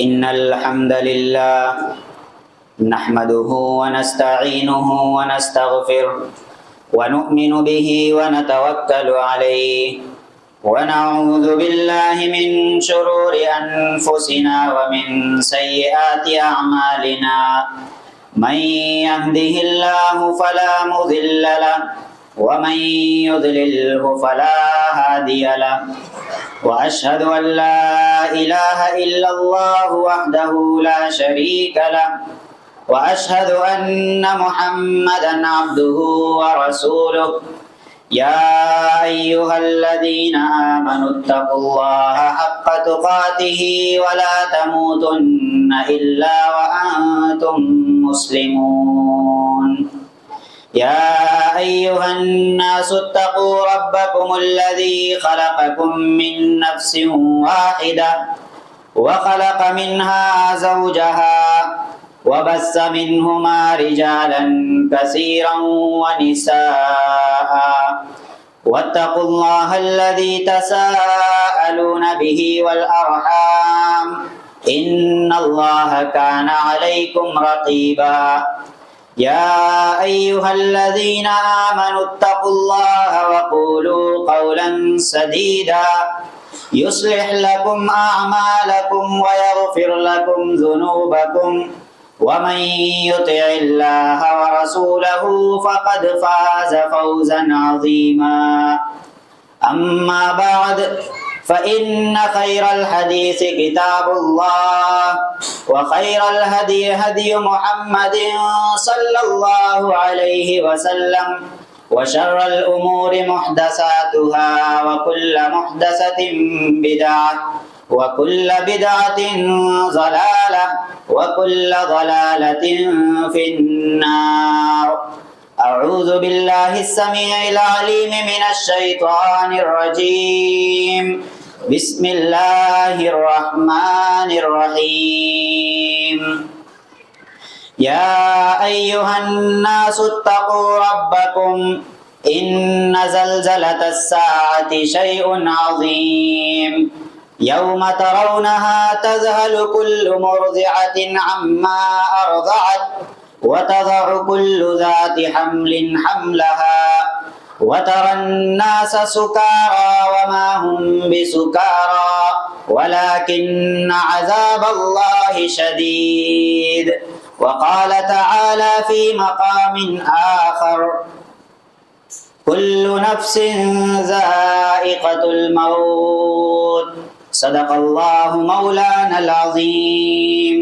إن الحمد لله نحمده ونستعينه ونستغفره ونؤمن به ونتوكل عليه ونعوذ بالله من شرور أنفسنا ومن سيئات أعمالنا من يهده الله فلا مضل له ومن يضلله فلا هادي له وأشهد أن لا إله إلا الله وحده لا شريك له وأشهد أن محمدا عبده ورسوله يا أيها الذين آمنوا اتقوا الله حق تقاته ولا تموتن إلا وأنتم مسلمون يا أيها الناس اتقوا ربكم الذي خلقكم من نفس واحدة وخلق منها زوجها وبث منهما رجالا كثيرا ونساء واتقوا الله الذي تساءلون به والأرحام إن الله كان عليكم رقيبا يا أيها الذين آمنوا اتقوا الله وقولوا قولا سديدا يصلح لكم أعمالكم ويغفر لكم ذنوبكم ومن يطع الله ورسوله فقد فاز فوزا عظيما أما بعد فإن خير الحديث كتاب الله وخير الهدي هدي محمد صلى الله عليه وسلم وشر الأمور محدثاتها وكل محدثة بدعة وكل بدعة ضلالة وكل ضلالة في النار أعوذ بالله السميع العليم من الشيطان الرجيم بسم الله الرحمن الرحيم يا أيها الناس اتقوا ربكم إن زلزلة الساعة شيء عظيم يوم ترونها تذهل كل مرضعة عما أرضعت وتضع كل ذات حمل حملها وترى الناس سكارى وما هم بسكارى ولكن عذاب الله شديد وقال تعالى في مقام آخر كل نفس ذائقة الموت صدق الله مولانا العظیم۔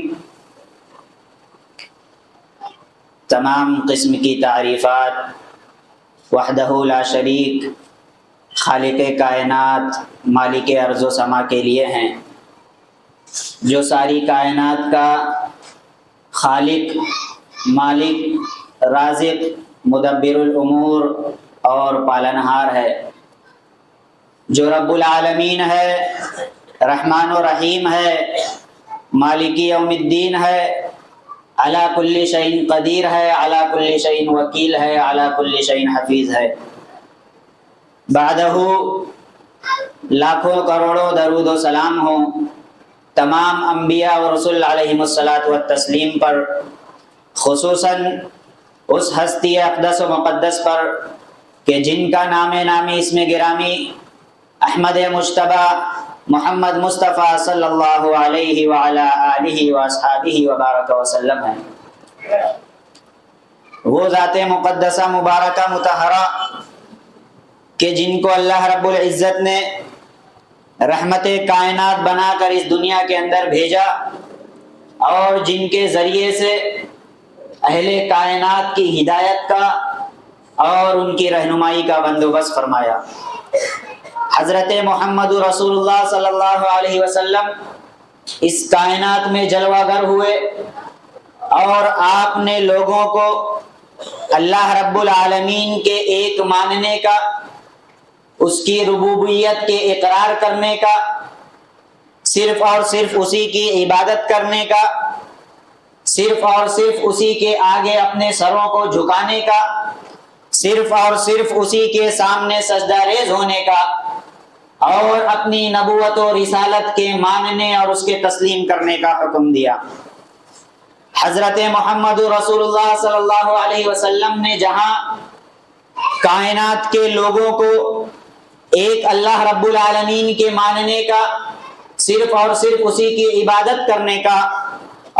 تمام قسم کی تعریفات وحدہ لا شریک خالق کائنات مالک ارض و سما کے لیے ہیں، جو ساری کائنات کا خالق، مالک، رازق، مدبر الامور اور پالنہار ہے، جو رب العالمین ہے، رحمان و رحیم ہے، مالک یوم الدین ہے، علی کل شیء قدیر ہے، علی کل شیء وکیل ہے، علی کل شیء حفیظ ہے۔ بعدہ لاکھوں کروڑوں درود و سلام ہو تمام انبیاء و رسول علیہم الصلاۃ والتسلیم پر، خصوصاً اس ہستی اقدس و مقدس پر کہ جن کا نام نامی اسم گرامی احمد مجتبی محمد مصطفیٰ صلی اللہ علیہ وعلی آلہ واصحابہ وبارک وسلم ہے۔ وہ ذات مقدسہ مبارکہ مطہرہ کہ جن کو اللہ رب العزت نے رحمت کائنات بنا کر اس دنیا کے اندر بھیجا اور جن کے ذریعے سے اہل کائنات کی ہدایت کا اور ان کی رہنمائی کا بندوبست فرمایا۔ حضرت محمد رسول اللہ صلی اللہ علیہ وسلم اس کائنات میں جلوہ گر ہوئے اور آپ نے لوگوں کو اللہ رب العالمین کے ایک ماننے کا، اس کی ربوبیت کے اقرار کرنے کا، صرف اور صرف اسی کی عبادت کرنے کا، صرف اور صرف اسی کے آگے اپنے سروں کو جھکانے کا، صرف اور صرف اسی کے سامنے سجدہ ریز ہونے کا اور اپنی نبوت و رسالت کے ماننے اور اس کے تسلیم کرنے کا حکم دیا۔ حضرت محمد رسول اللہ صلی اللہ علیہ وسلم نے جہاں کائنات کے لوگوں کو ایک اللہ رب العالمین کے ماننے کا، صرف اور صرف اسی کی عبادت کرنے کا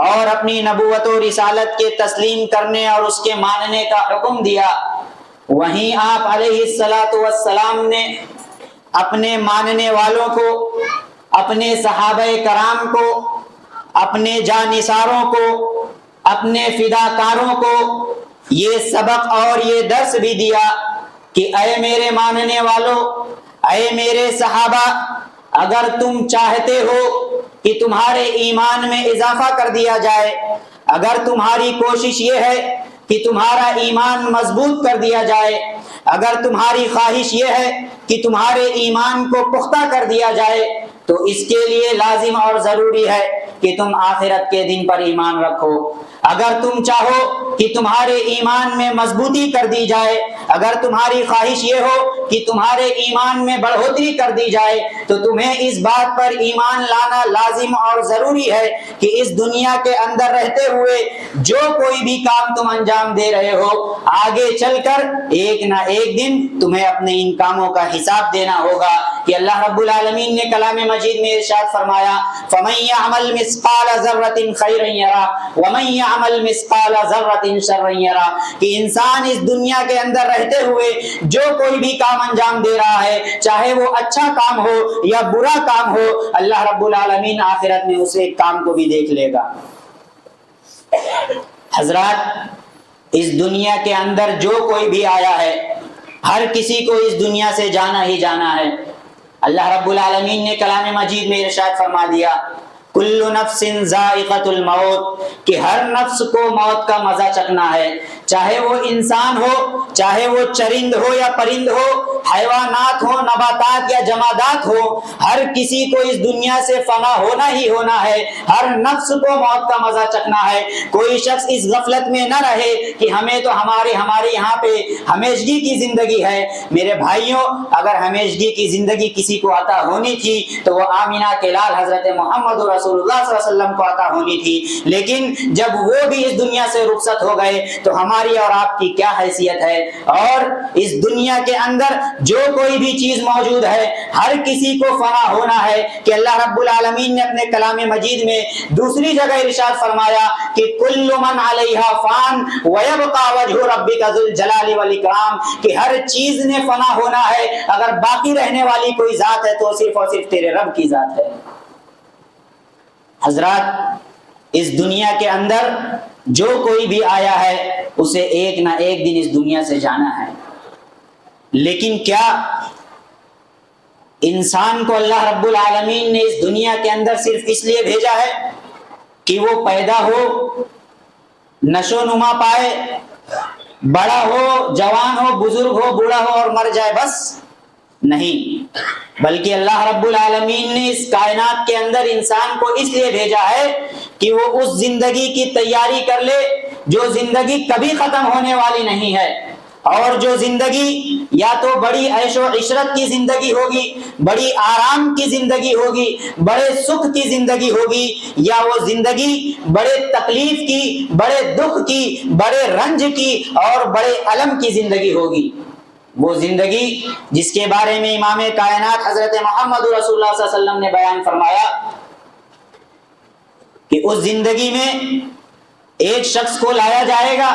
اور اپنی نبوت و رسالت کے تسلیم کرنے اور اس کے ماننے کا حکم دیا، وہیں آپ علیہ الصلاۃ والسلام نے اپنے ماننے والوں کو، اپنے صحابہ کرام کو، اپنے جانثاروں کو، اپنے فداکاروں کو یہ سبق اور یہ درس بھی دیا کہ اے میرے ماننے والوں، اے میرے صحابہ، اگر تم چاہتے ہو کہ تمہارے ایمان میں اضافہ کر دیا جائے، اگر تمہاری کوشش یہ ہے کہ تمہارا ایمان مضبوط کر دیا جائے، اگر تمہاری خواہش یہ ہے کہ تمہارے ایمان کو پختہ کر دیا جائے، تو اس کے لیے لازم اور ضروری ہے کہ تم آخرت کے دن پر ایمان رکھو۔ اگر تم چاہو کہ تمہارے ایمان میں مضبوطی کر دی جائے، اگر تمہاری خواہش یہ ہو کہ تمہارے ایمان میں بڑھوتری کر دی جائے، تو تمہیں اس بات پر ایمان لانا لازم اور ضروری ہے کہ اس دنیا کے اندر رہتے ہوئے جو کوئی بھی کام تم انجام دے رہے ہو، آگے چل کر ایک نہ ایک دن تمہیں اپنے ان کاموں کا حساب دینا ہوگا۔ کہ اللہ رب العالمین نے کلام مجید میں ارشاد فرمایا فَمَن يَعْمَلْ مِثْقَالَ ذَرَّةٍ خَيْرًا يَرَهُ وَمَن يَعْمَلْ مِثْقَالَ ذَرَّةٍ شَرًّا يَرَهُ، کہ انسان اس دنیا کے اندر رہتے ہوئے جو کوئی بھی کام انجام دے رہا ہے، چاہے وہ اچھا کام ہو یا برا کام ہو، اللہ رب العالمین آخرت میں اس ایک کام کو بھی دیکھ لے گا۔ حضرات، اس دنیا کے اندر جو کوئی بھی آیا ہے، ہر کسی کو اس دنیا سے جانا ہی جانا ہے۔ اللہ رب العالمین نے کلام مجید میں ارشاد فرما دیا کل نفس ذائقۃ الموت، کہ ہر نفس کو موت کا مزہ چکھنا ہے، چاہے وہ انسان ہو، چاہے وہ چرند ہو یا پرند ہو، حیوانات ہو، نباتات یا جمادات ہو، ہر کسی کو اس دنیا سے فنا ہونا ہی ہونا ہے، ہر نفس کو موت کا مزہ چکھنا ہے۔ کوئی شخص اس غفلت میں نہ رہے کہ ہمیں تو ہمارے یہاں پہ ہمیشگی کی زندگی ہے۔ میرے بھائیوں، اگر ہمیشگی کی زندگی کسی کو عطا ہونی تھی تو وہ آمینہ کے لال حضرت محمد رسول اللہ صلی اللہ علیہ وسلم کو عطا ہونی تھی، لیکن جب وہ بھی اس دنیا سے رخصت ہو گئے تو ہماری اور آپ کی کیا حیثیت ہے؟ اور اس دنیا کے اندر جو کوئی بھی چیز موجود ہے، ہر کسی کو فنا ہونا ہے۔ کہ اللہ رب العالمین نے اپنے کلام مجید میں دوسری جگہ ارشاد فرمایا کہ کل من علیہا فان ویبقى وجہ ربک ذو الجلال والاکرام، کہ ہر چیز نے فنا ہونا ہے، اگر باقی رہنے والی کوئی ذات ہے تو صرف اور صرف تیرے رب کی ذات ہے۔ حضرات، اس دنیا کے اندر جو کوئی بھی آیا ہے اسے ایک نہ ایک دن اس دنیا سے جانا ہے، لیکن کیا انسان کو اللہ رب العالمین نے اس دنیا کے اندر صرف اس لیے بھیجا ہے کہ وہ پیدا ہو، نشو نما پائے، بڑا ہو، جوان ہو، بزرگ ہو، بوڑھا ہو اور مر جائے بس؟ نہیں، بلکہ اللہ رب العالمین نے اس کائنات کے اندر انسان کو اس لیے بھیجا ہے کہ وہ اس زندگی کی تیاری کر لے جو زندگی کبھی ختم ہونے والی نہیں ہے، اور جو زندگی یا تو بڑی عیش و عشرت کی زندگی ہوگی، بڑی آرام کی زندگی ہوگی، بڑے سکھ کی زندگی ہوگی، یا وہ زندگی بڑے تکلیف کی، بڑے دکھ کی، بڑے رنج کی اور بڑے الم کی زندگی ہوگی۔ وہ زندگی جس کے بارے میں امام کائنات حضرت محمد رسول اللہ صلی اللہ علیہ وسلم نے بیان فرمایا کہ اس زندگی میں ایک شخص کو لایا جائے گا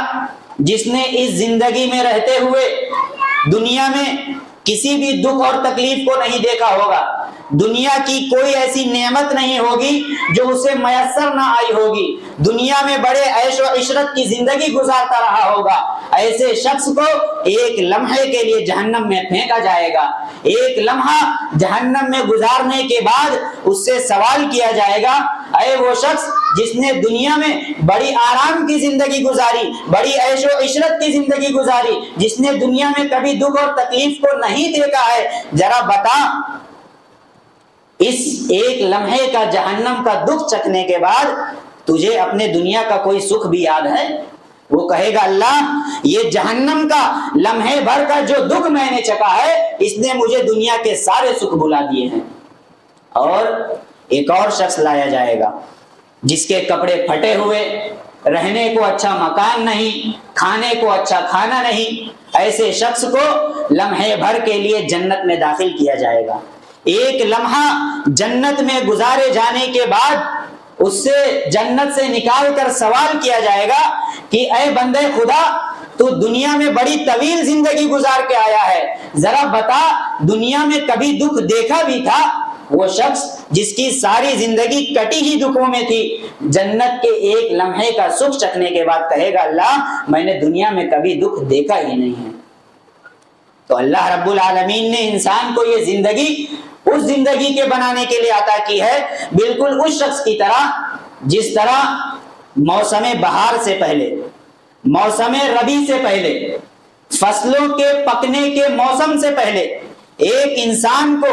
جس نے اس زندگی میں رہتے ہوئے دنیا میں کسی بھی دکھ اور تکلیف کو نہیں دیکھا ہوگا، دنیا کی کوئی ایسی نعمت نہیں ہوگی جو اسے میسر نہ آئی ہوگی، دنیا میں بڑے عیش و عشرت کی زندگی گزارتا رہا ہوگا۔ ایسے شخص کو ایک لمحے کے لیے جہنم میں پھینکا جائے گا، ایک لمحہ جہنم میں گزارنے کے بعد اس سے سوال کیا جائے گا اے وہ شخص جس نے دنیا میں بڑی آرام کی زندگی گزاری، بڑی عیش و عشرت کی زندگی گزاری، جس نے دنیا میں کبھی دکھ اور تکلیف کو نہیں دیکھا ہے، ذرا بتا اس ایک لمحے کا جہنم کا دکھ چکھنے کے بعد تجھے اپنے دنیا کا کوئی سکھ بھی یاد ہے؟ وہ کہے گا اللہ یہ جہنم کا لمحے بھر کا جو دکھ میں نے چکا ہے اس نے مجھے دنیا کے سارے سکھ بھلا دیے ہیں۔ اور ایک اور شخص لایا جائے گا جس کے کپڑے پھٹے ہوئے، رہنے کو اچھا مکان نہیں، کھانے کو اچھا کھانا نہیں، ایسے شخص کو لمحے بھر کے لیے جنت میں داخل کیا جائے گا۔ ایک لمحہ جنت میں گزارے جانے کے بعد اس سے جنت سے نکال کر سوال کیا جائے گا کہ اے بندے خدا، تو دنیا میں بڑی طویل زندگی گزار کے آیا ہے، ذرا بتا دنیا میں کبھی دکھ دیکھا بھی تھا؟ وہ شخص جس کی ساری زندگی کٹی ہی دکھوں میں تھی، جنت کے ایک لمحے کا سکھ چکھنے کے بعد کہے گا اللہ میں نے دنیا میں کبھی دکھ دیکھا ہی نہیں ہے۔ تو اللہ رب العالمین نے انسان کو یہ زندگی اس زندگی کے بنانے کے لیے عطا کی ہے، بالکل اس شخص کی طرح جس طرح موسم بہار سے پہلے، موسم ربیع سے پہلے، فصلوں کے پکنے کے موسم سے پہلے ایک انسان کو،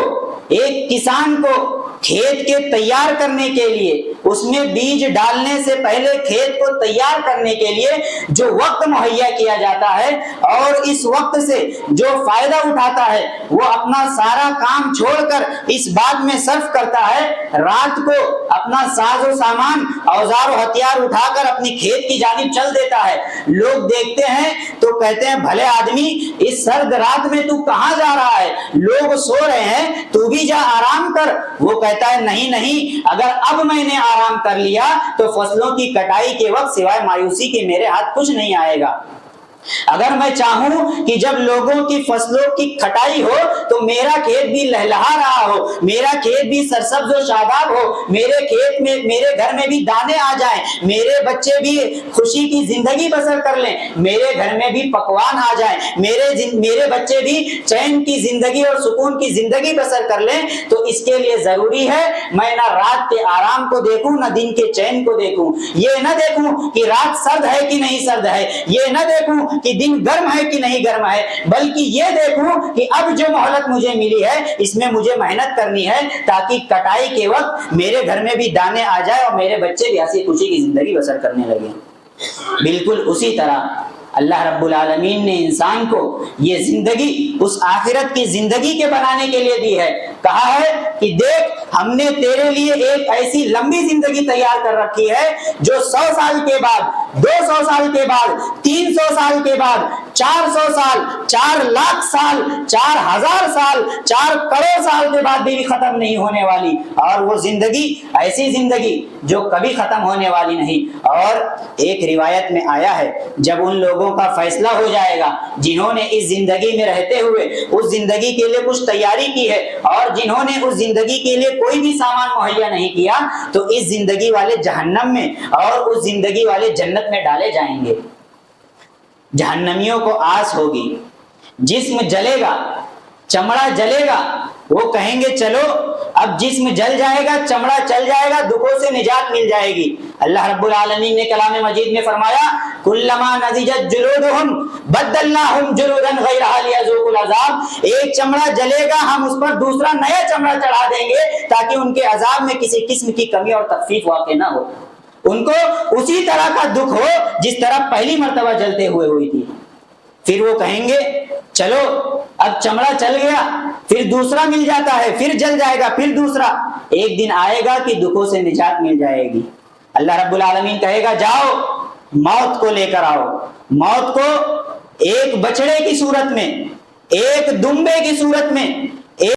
ایک کسان کو کھیت کے تیار کرنے کے لیے، اس میں بیج ڈالنے سے پہلے کھیت کو تیار کرنے کے لیے جو وقت مہیا کیا جاتا ہے، اور اس وقت سے جو فائدہ اٹھاتا ہے وہ اپنا سارا کام چھوڑ کر اس بات میں صرف کرتا ہے، رات کو اپنا ساز و سامان، اوزار و ہتھیار اٹھا کر اپنی کھیت کی جانب چل دیتا ہے۔ لوگ دیکھتے ہیں تو کہتے ہیں بھلے آدمی اس سرد رات میں تو کہاں جا رہا ہے، لوگ سو رہے ہیں تو بھی جا آرام کر۔ وہ کہتا ہے نہیں نہیں، اگر اب میں نے آرام کر لیا تو فصلوں کی کٹائی کے وقت سوائے مایوسی کے میرے ہاتھ کچھ نہیں آئے گا۔ اگر میں چاہوں کہ جب لوگوں کی فصلوں کی کٹائی ہو تو میرا کھیت بھی لہلہا رہا ہو، میرا کھیت بھی سرسبز و شاداب ہو، میرے کھیت میں، میرے گھر میں بھی دانے آ جائیں، میرے بچے بھی خوشی کی زندگی بسر کر لیں، میرے گھر میں بھی پکوان آ جائیں، میرے بچے بھی چین کی زندگی اور سکون کی زندگی بسر کر لیں، تو اس کے لیے ضروری ہے میں نہ رات کے آرام کو دیکھوں نہ دن کے چین کو دیکھوں، یہ نہ دیکھوں کہ رات سرد ہے کہ نہیں سرد ہے، یہ نہ دیکھوں کہ دن گرم ہے کہ نہیں گرم ہے، بلکہ یہ دیکھوں کہ اب جو مہلت مجھے ملی ہے اس میں مجھے محنت کرنی ہے تاکہ کٹائی کے وقت میرے گھر میں بھی دانے آ جائے اور میرے بچے بھی ہنسی خوشی کی زندگی بسر کرنے لگے۔ بالکل اسی طرح اللہ رب العالمین نے انسان کو یہ زندگی اس آخرت کی زندگی کے بنانے کے لیے دی ہے، کہا ہے کہ دیکھ ہم نے تیرے لیے ایک ایسی لمبی زندگی تیار کر رکھی ہے جو 100 سال کے بعد، 200 سال کے بعد، 300 سال کے بعد، 400 سال، 4 لاکھ سال، 4000 سال، 4 کروڑ سال کے بعد بھی ختم نہیں ہونے والی، اور وہ زندگی ایسی زندگی جو کبھی ختم ہونے والی نہیں۔ اور ایک روایت میں آیا ہے جب ان لوگوں کا فیصلہ ہو جائے گا جنہوں نے اس زندگی میں رہتے ہوئے اس زندگی کے لیے کچھ تیاری کی ہے اور جنہوں نے اس زندگی کے لیے کوئی بھی سامان مہیا نہیں کیا، تو اس زندگی والے جہنم میں اور اس زندگی والے جنت میں ڈالے جائیں گے۔ جہنمیوں کو آس ہوگی، جسم جلے گا، چمڑا جلے گا، وہ کہیں گے چلو اب جسم جل جائے گا، چمڑا چل جائے گا، دکھوں سے نجات مل جائے گی۔ اللہ رب العالمین نے کلام مجید میں فرمایا کلما نضجت جلودہم بدلناہم جلودا غیرہا لیذوقوا العذاب، ایک چمڑا جلے گا ہم اس پر دوسرا نیا چمڑا چڑھا دیں گے تاکہ ان کے عذاب میں کسی قسم کی کمی اور تخفیف واقع نہ ہو، ان کو اسی طرح کا دکھ ہو جس طرح پہلی مرتبہ جلتے ہوئے ہوئی تھی۔ پھر وہ کہیں گے چلو اب چمڑا چل گیا، پھر دوسرا مل جاتا ہے، پھر جل جائے گا، پھر دوسرا، ایک دن آئے گا کہ دکھوں سے نجات مل جائے گی۔ اللہ رب العالمین کہے گا جاؤ موت کو لے کر آؤ، موت کو ایک بچڑے کی صورت میں، ایک دمبے کی صورت میں،